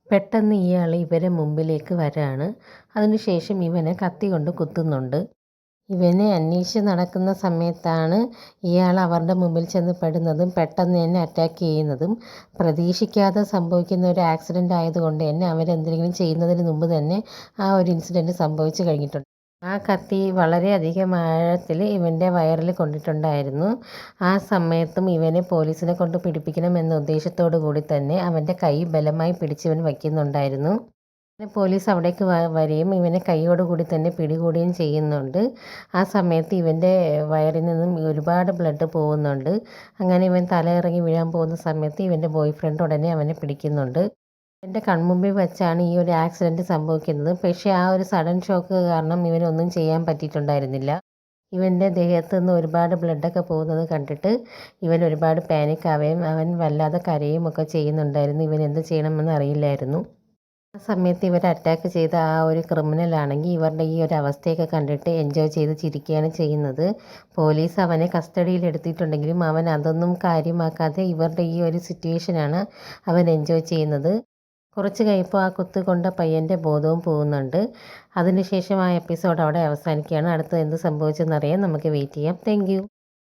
പെട്ടെന്ന് ഇയാൾ ഇവരെ മുമ്പിലേക്ക് വരാണ്. അതിനുശേഷം ഇവനെ കത്തി കൊണ്ട് കുത്തുന്നുണ്ട്. ഇവനെ അന്വേഷിച്ച് നടക്കുന്ന സമയത്താണ് ഇയാൾ അവരുടെ മുമ്പിൽ ചെന്ന് പെടുന്നതും പെട്ടെന്ന് തന്നെ അറ്റാക്ക് ചെയ്യുന്നതും. പ്രതീക്ഷിക്കാതെ സംഭവിക്കുന്ന ഒരു ആക്സിഡൻ്റ് ആയതുകൊണ്ട് തന്നെ അവരെന്തെങ്കിലും ചെയ്യുന്നതിന് മുമ്പ് തന്നെ ആ ഒരു ഇൻസിഡൻറ്റ് സംഭവിച്ചു കഴിഞ്ഞിട്ടുണ്ട്. ആ കത്തി വളരെയധികം ആഴത്തിൽ ഇവൻ്റെ വയറിൽ കൊണ്ടിട്ടുണ്ടായിരുന്നു. ആ സമയത്തും ഇവനെ പോലീസിനെ കൊണ്ട് പിടിപ്പിക്കണം എന്ന ഉദ്ദേശത്തോടു കൂടി തന്നെ അവൻ്റെ കൈ ബലമായി പിടിച്ചിവൻ വയ്ക്കുന്നുണ്ടായിരുന്നു. പോലീസ് അവിടേക്ക് വരികയും ഇവനെ കൈയോടുകൂടി തന്നെ പിടികൂടുകയും ചെയ്യുന്നുണ്ട്. ആ സമയത്ത് ഇവൻ്റെ വയറിൽ നിന്നും ഒരുപാട് ബ്ലഡ് പോകുന്നുണ്ട്. അങ്ങനെ ഇവൻ തലയിറങ്ങി വീഴാൻ പോകുന്ന സമയത്ത് ഇവൻ്റെ ബോയ് ഫ്രണ്ട് ഉടനെ അവനെ പിടിക്കുന്നുണ്ട്. എൻ്റെ കൺമുമ്പിൽ വെച്ചാണ് ഈ ഒരു ആക്സിഡൻറ്റ് സംഭവിക്കുന്നത്. പക്ഷേ ആ ഒരു സഡൻ ഷോക്ക് കാരണം ഇവനൊന്നും ചെയ്യാൻ പറ്റിയിട്ടുണ്ടായിരുന്നില്ല. ഇവൻ്റെ ദേഹത്ത് നിന്ന് ഒരുപാട് ബ്ലഡൊക്കെ പോകുന്നത് കണ്ടിട്ട് ഇവൻ ഒരുപാട് പാനിക് ആവുകയും അവൻ വല്ലാതെ കരയുകയും ഒക്കെ ചെയ്യുന്നുണ്ടായിരുന്നു. ഇവൻ എന്ത് ചെയ്യണമെന്ന് അറിയില്ലായിരുന്നു. ആ സമയത്ത് ഇവരെ അറ്റാക്ക് ചെയ്ത ആ ഒരു ക്രിമിനലാണെങ്കിൽ ഇവരുടെ ഈ ഒരു അവസ്ഥയൊക്കെ കണ്ടിട്ട് എൻജോയ് ചെയ്ത് ചിരിക്കുകയാണ് ചെയ്യുന്നത്. പോലീസ് അവനെ കസ്റ്റഡിയിൽ എടുത്തിട്ടുണ്ടെങ്കിലും അവൻ അതൊന്നും കാര്യമാക്കാതെ ഇവരുടെ ഈ ഒരു സിറ്റുവേഷനാണ് അവൻ എൻജോയ് ചെയ്യുന്നത്. കുറച്ച് കഴിയുമ്പോൾ ആ കുത്തുകൊണ്ട പയ്യൻ്റെ ബോധവും പോകുന്നുണ്ട്. അതിനുശേഷം ആ എപ്പിസോഡ് അവിടെ അവസാനിക്കുകയാണ്. അടുത്തത് എന്ത് സംഭവിച്ചെന്നറിയാൻ നമുക്ക് വെയിറ്റ് ചെയ്യാം. Thank you.